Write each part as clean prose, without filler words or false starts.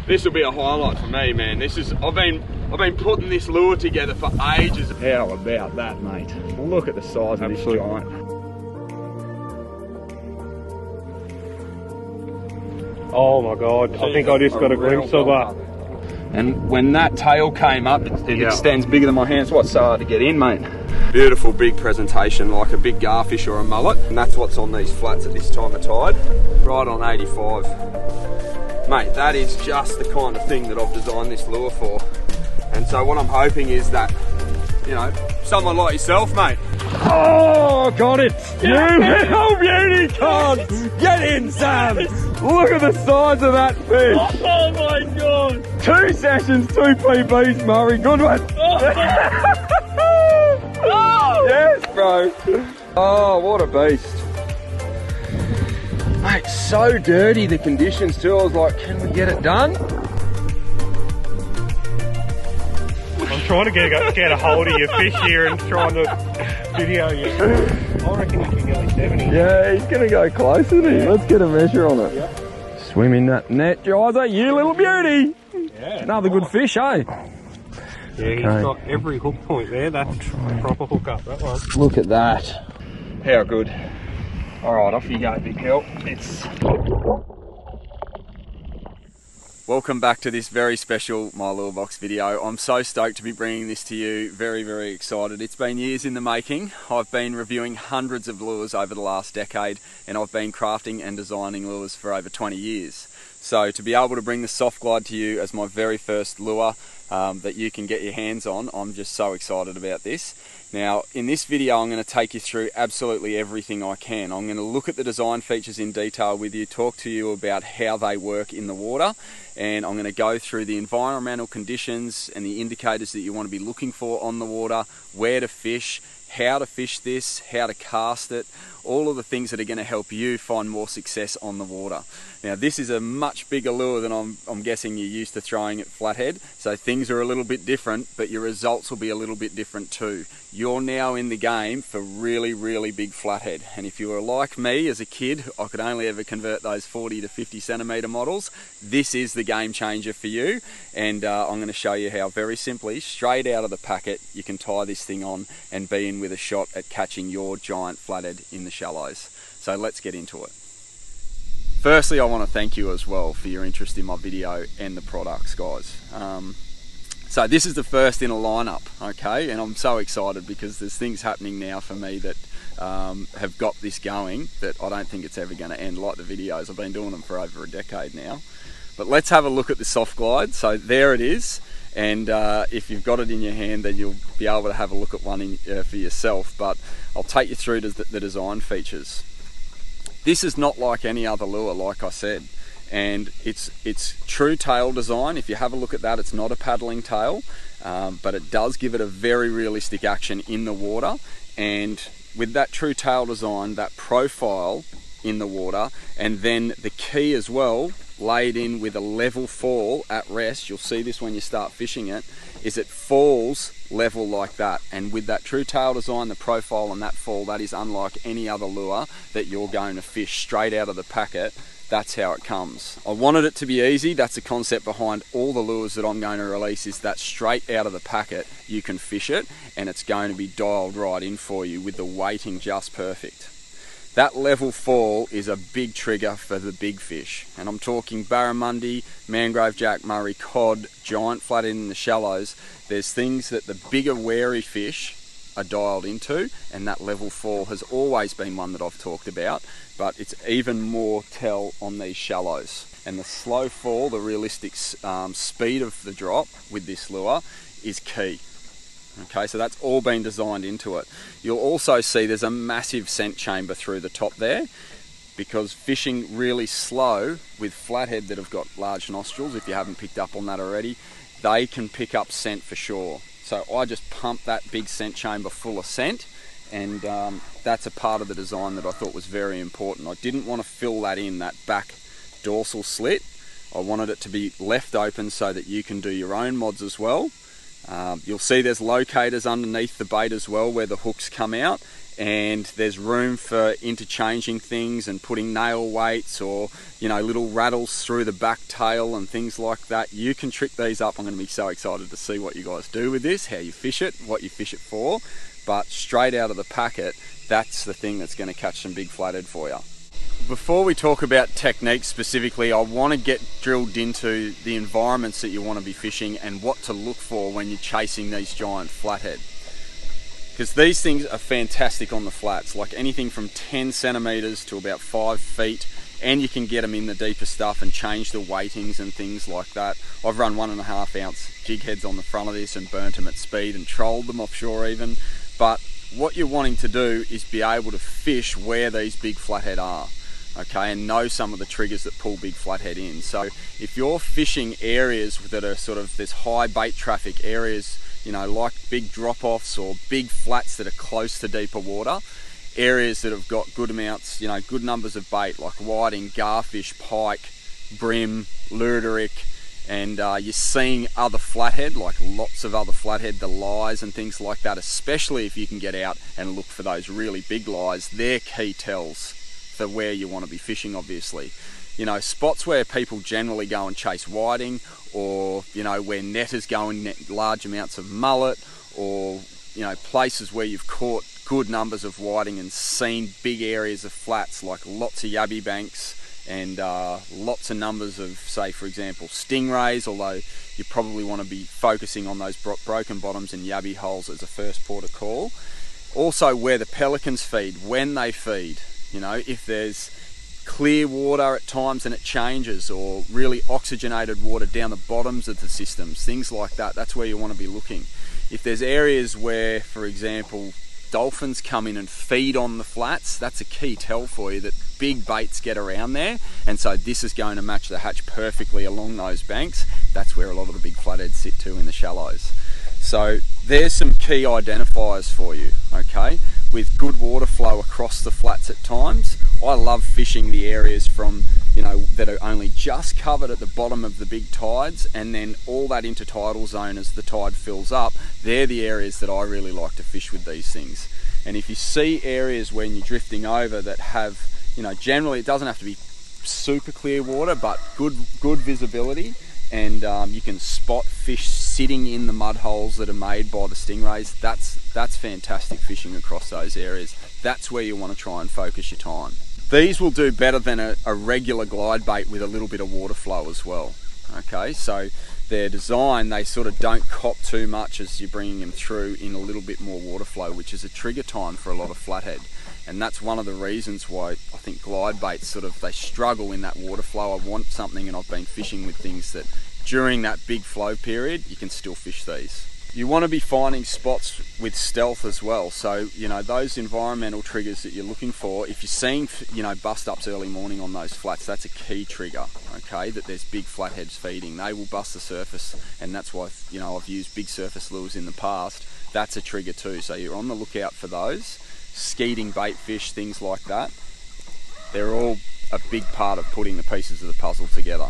This will be a highlight for me, man. This is, I've been putting this lure together for ages. How about that, mate? Look at the size of this giant. Oh my God, I think I just got a glimpse of her. And when that tail came up, it extends bigger than my hand. It's what's so hard to get in, mate. Beautiful big presentation, like a big garfish or a mullet. And that's what's on these flats at this time of tide. Right on 85. Mate, that is just the kind of thing that I've designed this lure for. And so what I'm hoping is that, you know, someone like yourself, mate. Oh, got it! You little beauty cod! Get in, Sam! Look at the size of that fish! Oh my God! 2 sessions, 2 PBs, Murray. Good one! Oh. Yes, bro! Oh, what a beast. Mate, so dirty, the conditions too. I was like, can we get it done? I'm trying to get a hold of your fish here and trying to video you. I reckon you can go 70. Yeah, he's going to go close, isn't he? Let's get a measure on it. Yep. Swim in that net, Jizer, you little beauty. Yeah. Another good fish, eh? Yeah, he's got every hook point there. That's a proper hook up, that one. Look at that. How good. All right, off you go, big hill. Welcome back to this very special My Lure Box video. I'm so stoked to be bringing this to you. Very, very excited. It's been years in the making. I've been reviewing hundreds of lures over the last decade, and I've been crafting and designing lures for over 20 years. So to be able to bring the Soft Glide to you as my very first lure that you can get your hands on, I'm just so excited about this. Now, in this video, I'm going to take you through absolutely everything I can. I'm going to look at the design features in detail with you, talk to you about how they work in the water, and I'm going to go through the environmental conditions and the indicators that you want to be looking for on the water, where to fish, how to fish this, how to cast it, all of the things that are going to help you find more success on the water. Now, this is a much bigger lure than I'm guessing you're used to throwing at flathead, so things are a little bit different, but your results will be a little bit different too. You're now in the game for really, really big flathead, and if you were like me as a kid, I could only ever convert those 40 to 50 centimetre models. This is the game changer for you, and I'm going to show you how very simply, straight out of the packet, you can tie this thing on and be in with a shot at catching your giant flathead in the shallows. So let's get into it. Firstly, I want to thank you as well for your interest in my video and the products, guys. So this is the first in a lineup, okay? And I'm so excited because there's things happening now for me that have got this going that I don't think it's ever going to end, like the videos. I've been doing them for over a decade now. But let's have a look at the Soft Glide. So there it is. And if you've got it in your hand, then you'll be able to have a look at one for yourself. But I'll take you through to the design features. This is not like any other lure, like I said, and it's true tail design. If you have a look at that, it's not a paddling tail, but it does give it a very realistic action in the water. And with that true tail design, that profile in the water, and then the key as well, laid in with a level fall at rest, you'll see this when you start fishing it, is it falls level like that. And with that true tail design, the profile and that fall, that is unlike any other lure that you're going to fish straight out of the packet. That's how it comes. I wanted it to be easy. That's the concept behind all the lures that I'm going to release, is that straight out of the packet you can fish it, and it's going to be dialed right in for you with the weighting just perfect. That level fall is a big trigger for the big fish, and I'm talking barramundi, mangrove jack, Murray, cod, giant flathead in the shallows. There's things that the bigger wary fish are dialed into, and that level fall has always been one that I've talked about, but it's even more tell on these shallows. And the slow fall, the realistic speed of the drop with this lure is key. Okay, so that's all been designed into it. You'll also see there's a massive scent chamber through the top there, because fishing really slow with flathead that have got large nostrils, if you haven't picked up on that already, they can pick up scent for sure. So I just pump that big scent chamber full of scent, and that's a part of the design that I thought was very important. I didn't want to fill that in, that back dorsal slit. I wanted it to be left open so that you can do your own mods as well. You'll see there's locators underneath the bait as well where the hooks come out, and there's room for interchanging things and putting nail weights or, you know, little rattles through the back tail and things like that, you can trick these up. I'm going to be so excited to see what you guys do with this, how you fish it, what you fish it for. But straight out of the packet, that's the thing that's going to catch some big flathead for you. Before we talk about techniques specifically, I want to get drilled into the environments that you want to be fishing and what to look for when you're chasing these giant flathead. Because these things are fantastic on the flats, like anything from 10 centimeters to about 5 feet, and you can get them in the deeper stuff and change the weightings and things like that. I've run 1.5 ounce jig heads on the front of this and burnt them at speed and trolled them offshore even. But what you're wanting to do is be able to fish where these big flathead are. Okay, and know some of the triggers that pull big flathead in. So if you're fishing areas that are sort of, there's high bait traffic areas, you know, like big drop-offs or big flats that are close to deeper water, areas that have got good amounts, you know, good numbers of bait like whiting, garfish, pike, brim, luriteric, and you're seeing other flathead, like lots of other flathead, the lies and things like that, especially if you can get out and look for those really big lies. They're key tells for where you want to be fishing, obviously. You know, spots where people generally go and chase whiting, or, you know, where netters go and net large amounts of mullet, or, you know, places where you've caught good numbers of whiting and seen big areas of flats, like lots of yabby banks and lots of numbers of, say, for example, stingrays, although you probably want to be focusing on those broken bottoms and yabby holes as a first port of call. Also where the pelicans feed, when they feed. You know, if there's clear water at times and it changes, or really oxygenated water down the bottoms of the systems, things like that, that's where you want to be looking. If there's areas where, for example, dolphins come in and feed on the flats, that's a key tell for you that big baits get around there, and so this is going to match the hatch perfectly along those banks. That's where a lot of the big flatheads sit too, in the shallows. So there's some key identifiers for you, okay? With good water flow across the flats at times, I love fishing the areas from, you know, that are only just covered at the bottom of the big tides, and then all that intertidal zone as the tide fills up. They're the areas that I really like to fish with these things. And if you see areas when you're drifting over that have, you know, generally it doesn't have to be super clear water, but good visibility, and you can spot fish sitting in the mud holes that are made by the stingrays, that's fantastic fishing across those areas. That's where you want to try and focus your time. These will do better than a regular glide bait with a little bit of water flow as well. Okay, so their design, they sort of don't cop too much as you're bringing them through in a little bit more water flow, which is a trigger time for a lot of flathead. And that's one of the reasons why I think glide baits sort of, they struggle in that water flow. I want something, and I've been fishing with things that during that big flow period, you can still fish these. You want to be finding spots with stealth as well. So, you know, those environmental triggers that you're looking for, if you're seeing, you know, bust-ups early morning on those flats, that's a key trigger, okay, that there's big flatheads feeding. They will bust the surface, and that's why, you know, I've used big surface lures in the past. That's a trigger too, so you're on the lookout for those. Skeeting bait fish, things like that, they're all a big part of putting the pieces of the puzzle together.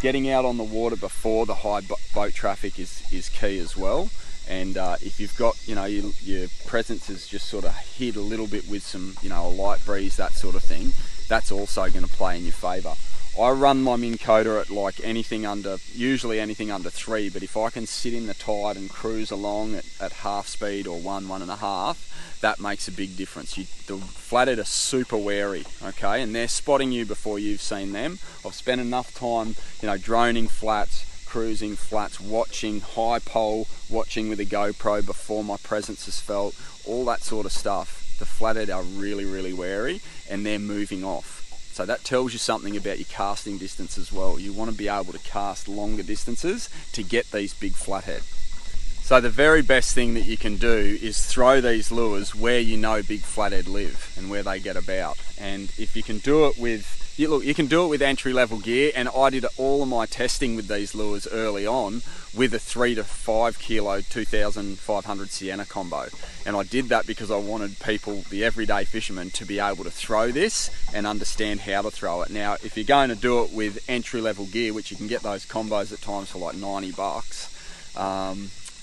Getting out on the water before the high boat traffic is key as well. And if you've got, you know, your presence is just sort of hit a little bit with some, you know, a light breeze, that sort of thing, that's also going to play in your favour. I run my Minn Kota at like usually anything under 3, but if I can sit in the tide and cruise along at half speed or 1.5, that makes a big difference. The flathead are super wary, okay, and they're spotting you before you've seen them. I've spent enough time, you know, droning flats, cruising flats, watching high pole, watching with a GoPro before my presence is felt, all that sort of stuff. The flathead are really, really wary, and they're moving off. So that tells you something about your casting distance as well. You want to be able to cast longer distances to get these big flathead. So the very best thing that you can do is throw these lures where you know big flathead live and where they get about. And if you can do it with, you can do it with entry-level gear, and I did all of my testing with these lures early on with a 3 to 5 kilo 2500 Sienna combo. And I did that because I wanted people, the everyday fishermen, to be able to throw this and understand how to throw it. Now, if you're going to do it with entry-level gear, which you can get those combos at times for like $90,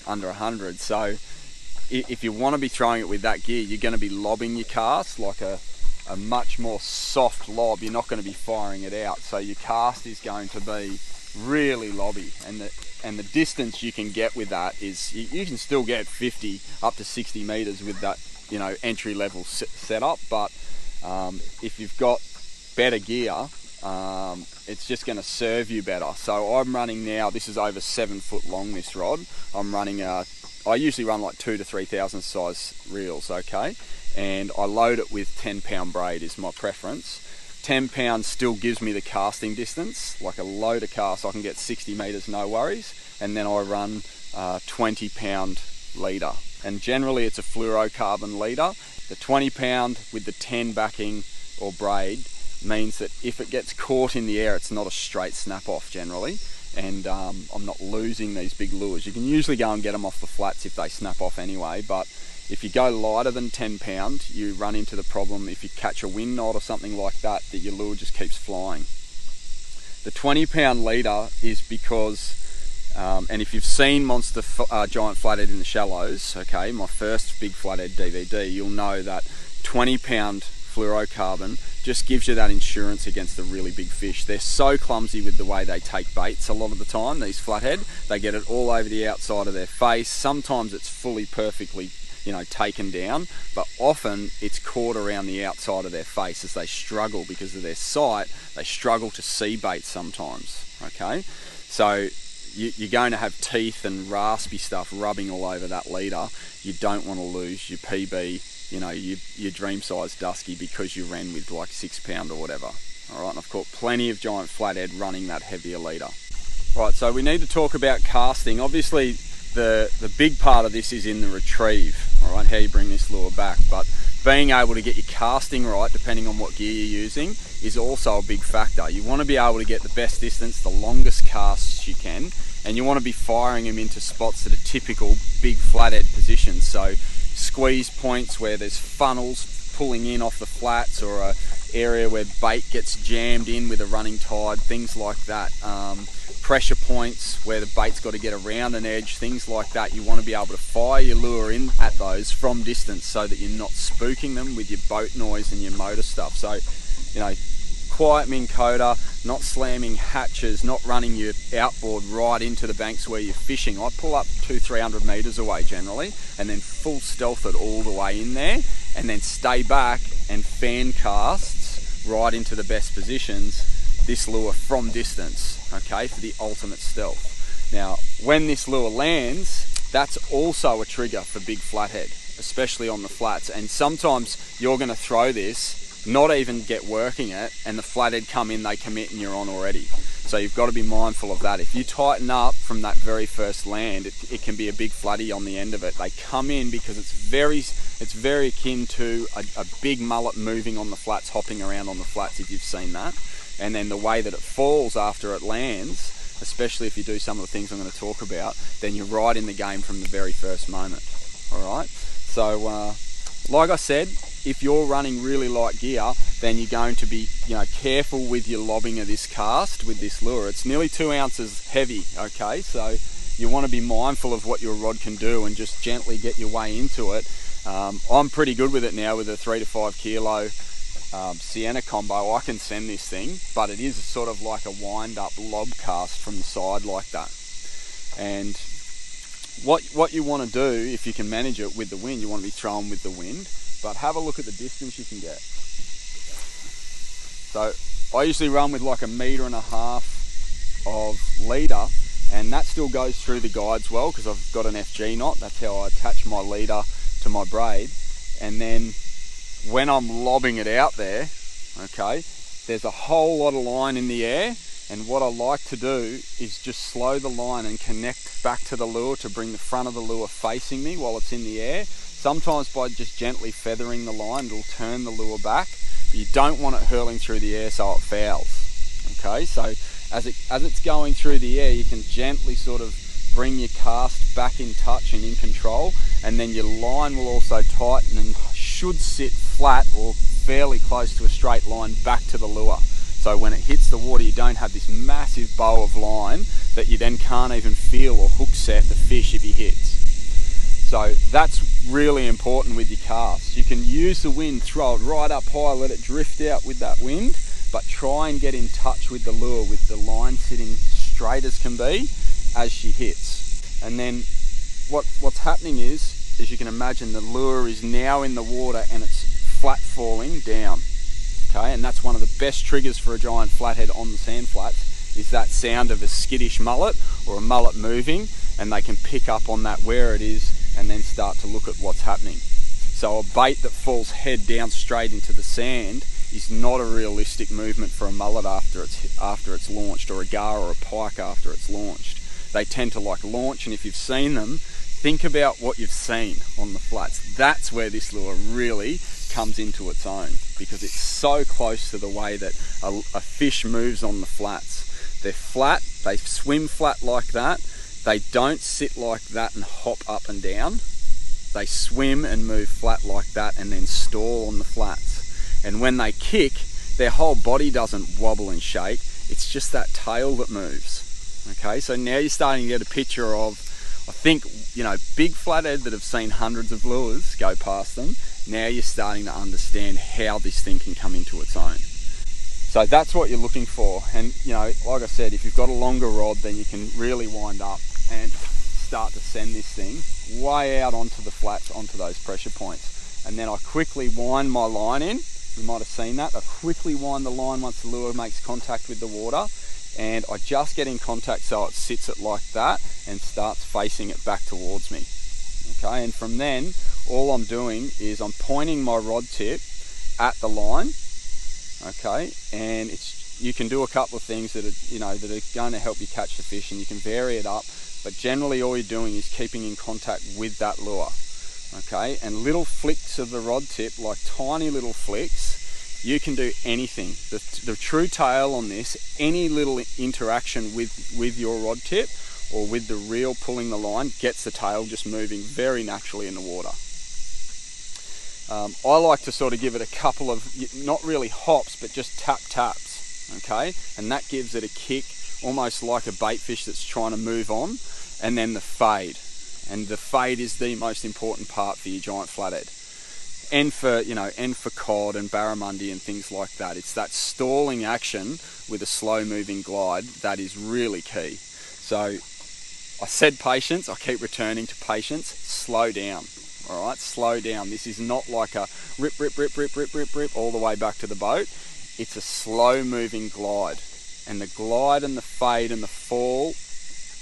under 100, so if you want to be throwing it with that gear, you're going to be lobbing your cast like a much more soft lob. You're not going to be firing it out, so your cast is going to be really lobby, and the distance you can get with that is you can still get 50 up to 60 meters with that, you know, entry level setup, but if you've got better gear, it's just going to serve you better. So I'm running now, this is over 7 foot long, this rod. I'm running I usually run like 2 to 3,000 size reels, okay, and I load it with 10-pound braid is my preference. 10 pounds still gives me the casting distance, like a loader cast I can get 60 meters no worries, and then I run 20-pound leader, and generally it's a fluorocarbon leader. The 20 pound with the 10 backing or braid means that if it gets caught in the air, it's not a straight snap off generally, and I'm not losing these big lures. You can usually go and get them off the flats if they snap off anyway, but if you go lighter than 10 pound, you run into the problem if you catch a wind knot or something like that, that your lure just keeps flying. The 20-pound leader is because, and if you've seen Monster Giant Flathead in the Shallows, okay, my first big flathead DVD, you'll know that 20-pound fluorocarbon just gives you that insurance against the really big fish. They're so clumsy with the way they take baits a lot of the time, these flathead. They get it all over the outside of their face. Sometimes it's fully perfectly, you know, taken down, but often it's caught around the outside of their face as they struggle because of their sight. They struggle to see bait sometimes, okay? So you're going to have teeth and raspy stuff rubbing all over that leader. You don't want to lose your PB, you know, your dream size dusky because you ran with like 6 pound or whatever. All right, and I've caught plenty of giant flathead running that heavier leader. Right, so we need to talk about casting. Obviously, the big part of this is in the retrieve, all right, how you bring this lure back, but being able to get your casting right, depending on what gear you're using, is also a big factor. You want to be able to get the best distance, the longest casts you can, and you want to be firing them into spots that are typical big flathead positions, so squeeze points where there's funnels pulling in off the flats, or a area where bait gets jammed in with a running tide, things like that. Pressure points where the bait's got to get around an edge, things like that. You want to be able to fire your lure in at those from distance so that you're not spooking them with your boat noise and your motor stuff. So, you know, quiet Minn Kota, not slamming hatches, not running your outboard right into the banks where you're fishing. I pull up 200-300 meters away generally, and then full stealth it all the way in there, and then stay back and fan casts right into the best positions this lure from distance, okay, for the ultimate stealth. Now, when this lure lands, that's also a trigger for big flathead, especially on the flats, and sometimes you're going to throw this, not even get working it, and the flathead come in, they commit, and you're on already. So you've got to be mindful of that. If you tighten up from that very first land, it can be a big flatty on the end of it. They come in because it's very akin to a big mullet moving on the flats, hopping around on the flats, if you've seen that. And then the way that it falls after it lands, especially if you do some of the things I'm going to talk about, then you're right in the game from the very first moment. All right. So, like I said, if you're running really light gear, then you're going to be, you know, careful with your lobbing of this cast with this lure. It's nearly 2 ounces heavy. Okay, so you want to be mindful of what your rod can do and just gently get your way into it. I'm pretty good with it now with a 3 to 5 kilo. Sienna combo. I can send this thing, but it is sort of like a wind up lob cast from the side like that. And what you want to do, if you can manage it with the wind, you want to be throwing with the wind, but have a look at the distance you can get. So I usually run with like 1.5 meters of leader, and that still goes through the guides well because I've got an FG knot. That's how I attach my leader to my braid. And then when I'm lobbing it out there, okay, there's a whole lot of line in the air, and what I like to do is just slow the line and connect back to the lure to bring the front of the lure facing me while it's in the air. Sometimes by just gently feathering the line, it'll turn the lure back, but you don't want it hurling through the air so it fouls. Okay, so as it's going through the air, you can gently sort of bring your cast back in touch and in control, and then your line will also tighten and should sit flat or fairly close to a straight line back to the lure. So when it hits the water, you don't have this massive bow of line that you then can't even feel or hook set the fish if he hits. So that's really important with your cast. You can use the wind, throw it right up high, let it drift out with that wind, but try and get in touch with the lure with the line sitting straight as can be as she hits. And then what's happening is, as you can imagine, the lure is now in the water and it's flat falling down. Okay, and that's one of the best triggers for a giant flathead on the sand flats, is that sound of a skittish mullet or a mullet moving, and they can pick up on that where it is and then start to look at what's happening. So a bait that falls head down straight into the sand is not a realistic movement for a mullet after it's launched, or a gar or a pike after it's launched. They tend to launch, and if you've seen them, think about what you've seen on the flats. That's where this lure really comes into its own, because it's so close to the way that a fish moves on the flats. They're flat, they swim flat like that, they don't sit like that and hop up and down. They swim and move flat like that and then stall on the flats. And when they kick, their whole body doesn't wobble and shake, it's just that tail that moves. Okay, so now you're starting to get a picture of, I think, big flathead that have seen hundreds of lures go past them. Now you're starting to understand how this thing can come into its own. So that's what you're looking for. And like I said, if you've got a longer rod, then you can really wind up and start to send this thing way out onto the flats, onto those pressure points. And then I quickly wind my line in. You might have seen that. I quickly wind the line once the lure makes contact with the water, and I just get in contact so it sits it like that and starts facing it back towards me. Okay, and from then, all I'm doing is I'm pointing my rod tip at the line. Okay, and you can do a couple of things that are going to help you catch the fish, and you can vary it up, but generally all you're doing is keeping in contact with that lure. Okay, and little flicks of the rod tip, like tiny little flicks, you can do anything. The true tail on this, any little interaction with your rod tip or with the reel pulling the line, gets the tail just moving very naturally in the water. I like to sort of give it a couple of, not really hops, but just taps, okay? And that gives it a kick, almost like a bait fish that's trying to move on, and then the fade. And the fade is the most important part for your giant flathead. And for cod and barramundi and things like that. It's that stalling action with a slow moving glide that is really key. So I said patience, I keep returning to patience. Slow down. All right, slow down. This is not like a rip all the way back to the boat. It's a slow moving glide, and the glide and the fade and the fall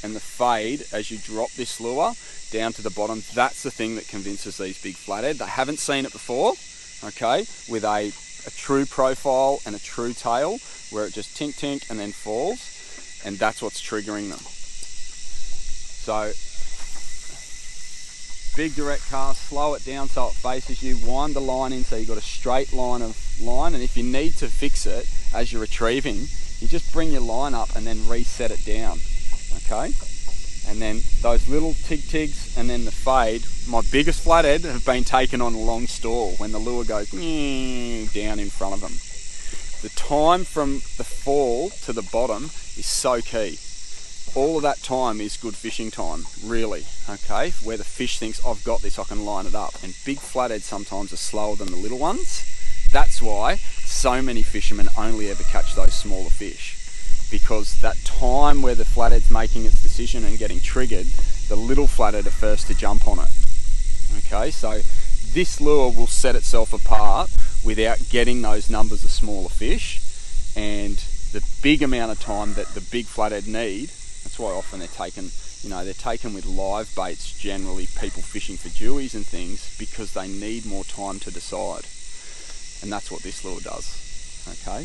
and the fade as you drop this lure down to the bottom, that's the thing that convinces these big flathead. They haven't seen it before, okay, with a true profile and a true tail where it just tink and then falls, and that's what's triggering them. So big direct cast, slow it down so it faces you, wind the line in so you've got a straight line of line, and if you need to fix it as you're retrieving, you just bring your line up and then reset it down, okay? And then those little tigs and then the fade, my biggest flathead have been taken on a long stall when the lure goes down in front of them. The time from the fall to the bottom is so key. All of that time is good fishing time, really, okay? Where the fish thinks, I've got this, I can line it up. And big flatheads sometimes are slower than the little ones. That's why so many fishermen only ever catch those smaller fish. Because that time where the flathead's making its decision and getting triggered, the little flathead are first to jump on it. Okay, so this lure will set itself apart without getting those numbers of smaller fish, and the big amount of time that the big flathead need. That's why often they're taken with live baits, generally people fishing for dewies and things, because they need more time to decide. And that's what this lure does, okay?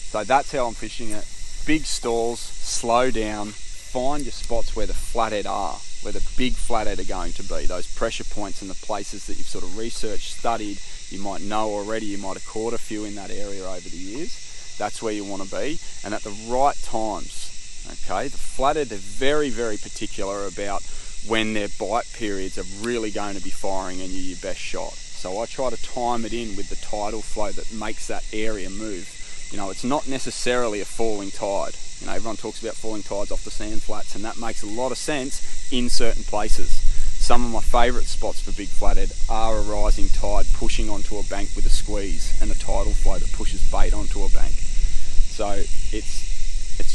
So that's how I'm fishing it. Big stalls, slow down, find your spots where the flathead are, where the big flathead are going to be, those pressure points and the places that you've sort of researched, studied, you might know already, you might have caught a few in that area over the years. That's where you want to be, and at the right times. Okay, the flathead are very, very particular about when their bite periods are really going to be firing and you're your best shot. So I try to time it in with the tidal flow that makes that area move. It's not necessarily a falling tide. Everyone talks about falling tides off the sand flats, and that makes a lot of sense in certain places. some of my favourite spots for big flathead are a rising tide pushing onto a bank with a squeeze, and a tidal flow that pushes bait onto a bank. So it's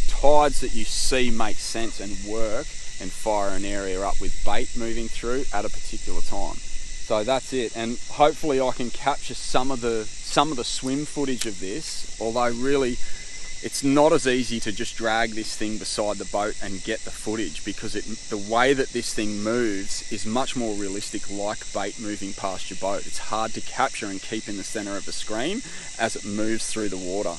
tides that you see make sense and work and fire an area up with bait moving through at a particular time. So that's it, and hopefully I can capture some of the swim footage of this, although really it's not as easy to just drag this thing beside the boat and get the footage, because the way that this thing moves is much more realistic, like bait moving past your boat. It's hard to capture and keep in the center of the screen as it moves through the water.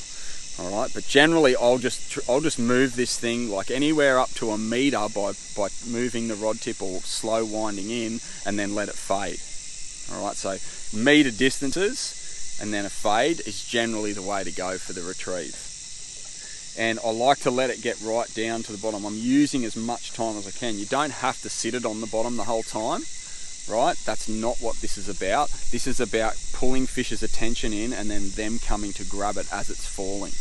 All right, but generally I'll just move this thing like anywhere up to a meter by moving the rod tip or slow winding in, and then let it fade. All right, so meter distances and then a fade is generally the way to go for the retrieve. And I like to let it get right down to the bottom. I'm using as much time as I can. You don't have to sit it on the bottom the whole time, right? That's not what this is about. This is about pulling fish's attention in and then them coming to grab it as it's falling.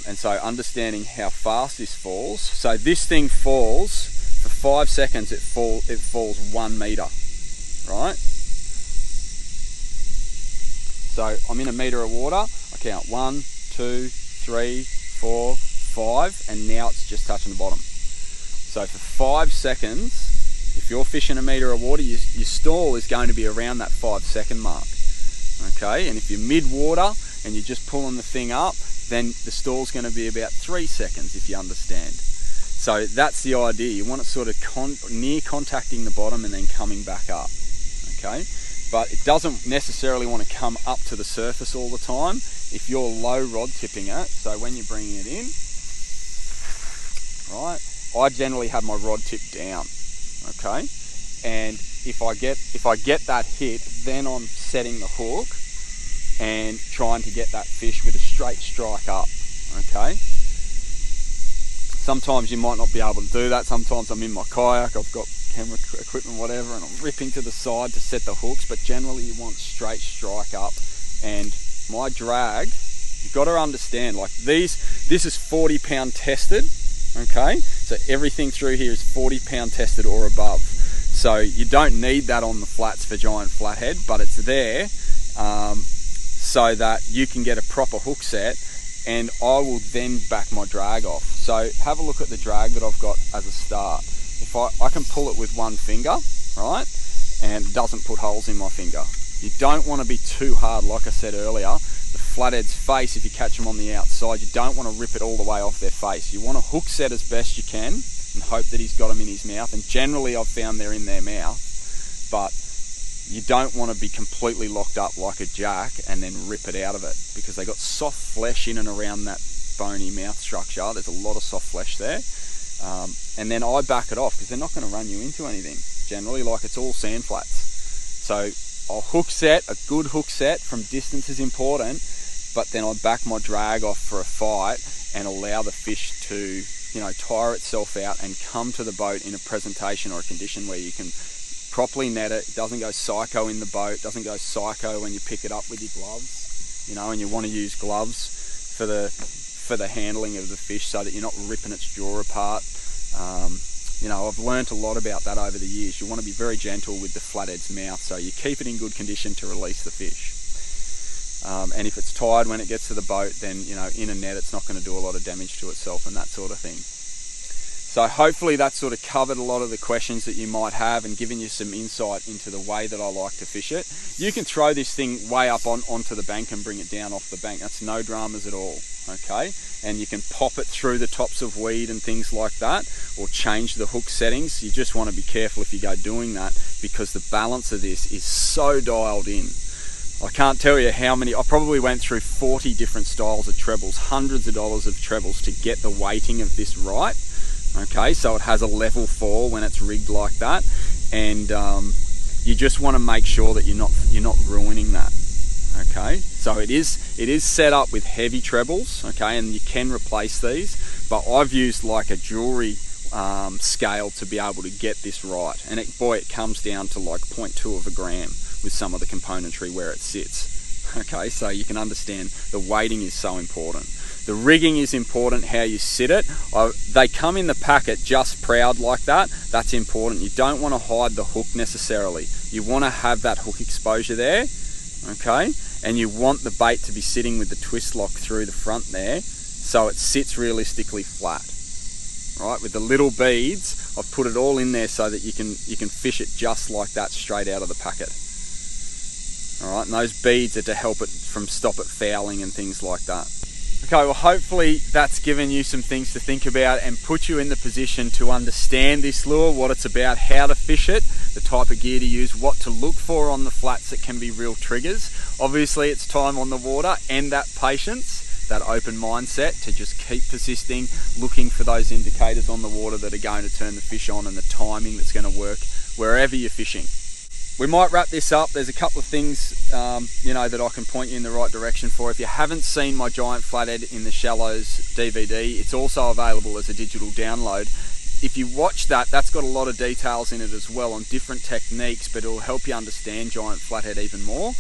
And so understanding how fast this falls. So this thing falls, for 5 seconds it falls 1 meter, right? So I'm in a meter of water, I count 1, 2, 3, 4, 5, and now it's just touching the bottom. So for 5 seconds, if you're fishing a meter of water, your stall is going to be around that 5 second mark. Okay, and if you're mid-water and you're just pulling the thing up, then the stall's going to be about 3 seconds, if you understand. So that's the idea. You want it sort of near contacting the bottom and then coming back up. Okay, but it doesn't necessarily want to come up to the surface all the time. If you're low rod tipping it, so when you're bringing it in, right, I generally have my rod tip down, okay, and if I get that hit, then I'm setting the hook and trying to get that fish with a straight strike up, okay. Sometimes you might not be able to do that. Sometimes I'm in my kayak, I've got camera equipment, whatever, and I'm ripping to the side to set the hooks, but generally you want straight strike up. And my drag, you've got to understand, like this is 40 pound tested, okay, so everything through here is 40 pound tested or above, so you don't need that on the flats for giant flathead, but it's there so that you can get a proper hook set, and I will then back my drag off. So have a look at the drag that I've got as a start. If I can pull it with one finger, right, and it doesn't put holes in my finger. You don't want to be too hard, like I said earlier. The flathead's face, if you catch them on the outside, you don't want to rip it all the way off their face. You want to hook set as best you can and hope that he's got them in his mouth. And generally I've found they're in their mouth, but you don't want to be completely locked up like a jack and then rip it out of it, because they got soft flesh in and around that bony mouth structure. There's a lot of soft flesh there. And then I back it off because they're not going to run you into anything. Generally, like, it's all sand flats. So I'll hook set, a good hook set from distance is important, but then I back my drag off for a fight and allow the fish to, you know, tire itself out and come to the boat in a presentation or a condition where you can properly net it. It doesn't go psycho in the boat, doesn't go psycho when you pick it up with your gloves, you know, and you want to use gloves for the handling of the fish so that you're not ripping its jaw apart. You know, I've learnt a lot about that over the years. You want to be very gentle with the flathead's mouth, so you keep it in good condition to release the fish. And if it's tired when it gets to the boat, then, you know, in a net it's not going to do a lot of damage to itself and that sort of thing. So hopefully that sort of covered a lot of the questions that you might have and given you some insight into the way that I like to fish it. You can throw this thing way up onto the bank and bring it down off the bank. That's no dramas at all, okay? And you can pop it through the tops of weed and things like that, or change the hook settings. You just want to be careful if you go doing that, because the balance of this is so dialed in. I can't tell you how many, I probably went through 40 different styles of trebles, hundreds of dollars of trebles to get the weighting of this right. Okay, so it has a level fall when it's rigged like that, and you just want to make sure that you're not ruining that. Okay, so it is set up with heavy trebles, okay, and you can replace these, but I've used like a jewelry scale to be able to get this right, and it comes down to like 0.2 of a gram with some of the componentry where it sits. Okay, so you can understand the weighting is so important. The rigging is important, how you sit it. They come in the packet just proud like that. That's important. You don't want to hide the hook necessarily. You want to have that hook exposure there, okay? And you want the bait to be sitting with the twist lock through the front there, so it sits realistically flat. Right, with the little beads, I've put it all in there so that you can fish it just like that straight out of the packet. All right, and those beads are to help it stop it fouling and things like that. Okay, well hopefully that's given you some things to think about and put you in the position to understand this lure, what it's about, how to fish it, the type of gear to use, what to look for on the flats that can be real triggers. Obviously it's time on the water and that patience, that open mindset to just keep persisting, looking for those indicators on the water that are going to turn the fish on and the timing that's going to work wherever you're fishing. We might wrap this up. There's a couple of things that I can point you in the right direction for. If you haven't seen my Giant Flathead in the Shallows DVD, it's also available as a digital download. If you watch that, that's got a lot of details in it as well on different techniques, but it'll help you understand Giant Flathead even more.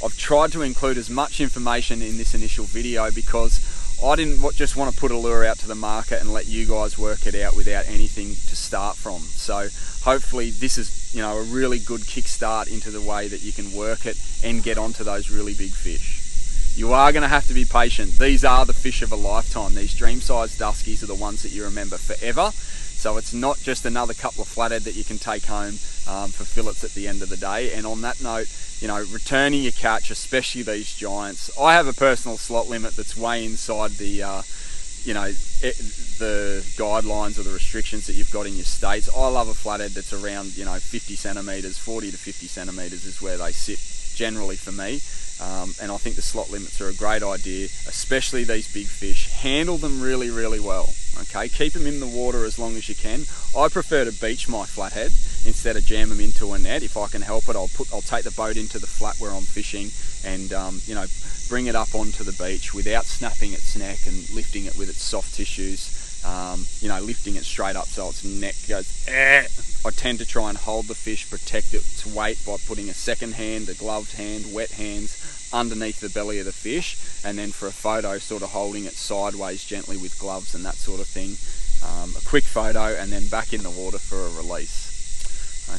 I've tried to include as much information in this initial video because I didn't just want to put a lure out to the market and let you guys work it out without anything to start from. So hopefully this is a really good kickstart into the way that you can work it and get onto those really big fish. You are going to have to be patient. These are the fish of a lifetime. These dream-sized duskies are the ones that you remember forever. So it's not just another couple of flathead that you can take home for fillets at the end of the day. And on that note, returning your catch, especially these giants. I have a personal slot limit that's way inside the guidelines or the restrictions that you've got in your states. I love a flathead that's around 50 centimeters, 40 to 50 centimeters is where they sit generally for me. And I think the slot limits are a great idea, especially these big fish. Handle them really, really well. Okay, keep them in the water as long as you can. I prefer to beach my flathead instead of jam them into a net. If I can help it, I'll take the boat into the flat where I'm fishing and bring it up onto the beach without snapping its neck and lifting it with its soft tissues. Lifting it straight up so its neck goes. I tend to try and hold the fish, protect its weight by putting a second hand, a gloved hand, wet hands underneath the belly of the fish, and then for a photo sort of holding it sideways gently with gloves and that sort of thing. A quick photo and then back in the water for a release.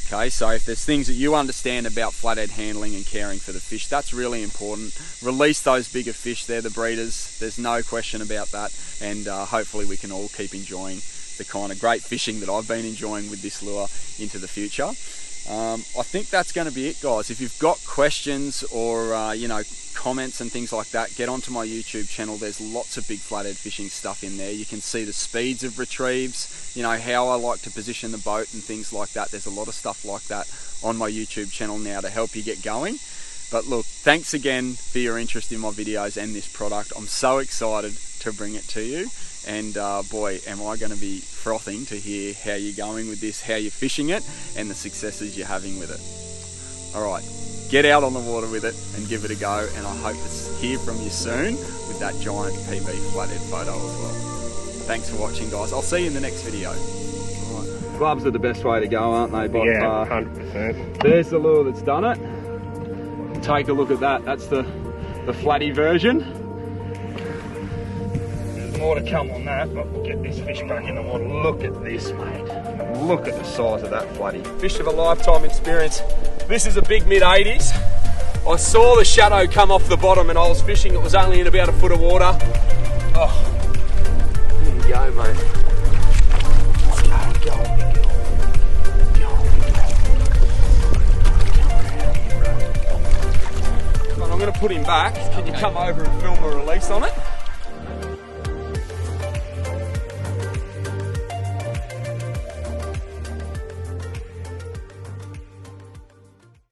Okay, so if there's things that you understand about flathead handling and caring for the fish, that's really important. Release those bigger fish, they're the breeders, there's no question about that, and hopefully we can all keep enjoying the kind of great fishing that I've been enjoying with this lure into the future. I think that's going to be it, guys. If you've got questions or comments and things like that, get onto my YouTube channel. There's lots of big flathead fishing stuff in there. You can see the speeds of retrieves, how I like to position the boat and things like that. There's a lot of stuff like that on my YouTube channel now to help you get going. But look, thanks again for your interest in my videos and this product. I'm so excited to bring it to you. And boy, am I going to be frothing to hear how you're going with this, how you're fishing it, and the successes you're having with it. All right, get out on the water with it and give it a go, and I hope to hear from you soon with that giant PB flathead photo as well. Thanks for watching, guys. I'll see you in the next video. All right. Gloves are the best way to go, aren't they? By yeah, 100%. There's the lure that's done it. Take a look at that. That's the flatty version. More to come on that, but we'll get this fish back in the water. Look at this, mate. Look at the size of that flatty. Fish of a lifetime experience. This is a big mid-80s. I saw the shadow come off the bottom and I was fishing. It was only in about a foot of water. Oh, there you go, mate. Let's go, go on, big girl. Go on, big girl. Come on, I'm going to put him back. Can you come over and film a release on it?